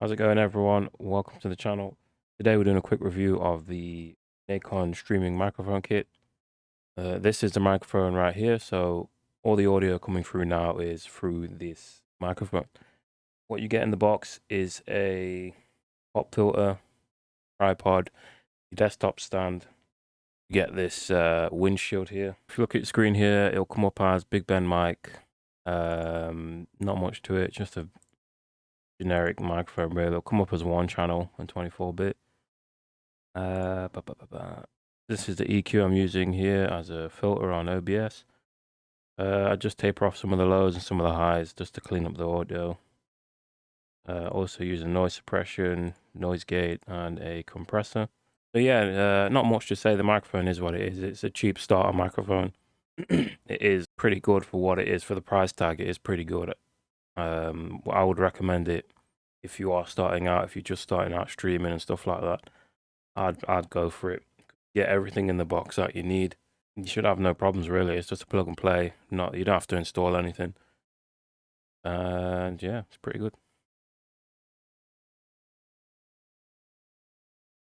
How's it going, everyone? Welcome to the channel. Today we're doing a quick review of the Nacon streaming microphone kit. This is the microphone right here, so all the audio coming through now is through this microphone. What you get in the box is a pop filter, tripod, your desktop stand. You get this windshield here. If you look at the screen here, it'll come up as Big Ben mic. Not much to it, just a generic microphone really. It'll come up as one channel and 24-bit. This is the EQ I'm using here as a filter on OBS. I just taper off some of the lows and some of the highs just to clean up the audio. Also using noise suppression, noise gate, and a compressor. So yeah, not much to say. The microphone is what it is. It's a cheap starter microphone. It is pretty good for what it is. For the price tag, it is pretty good. I would recommend it if you are starting out, if you're just starting out streaming and stuff like that. I'd go for it. Get everything in the box that you need. You should have no problems really. It's just a plug and play. You don't have to install anything. And yeah, it's pretty good.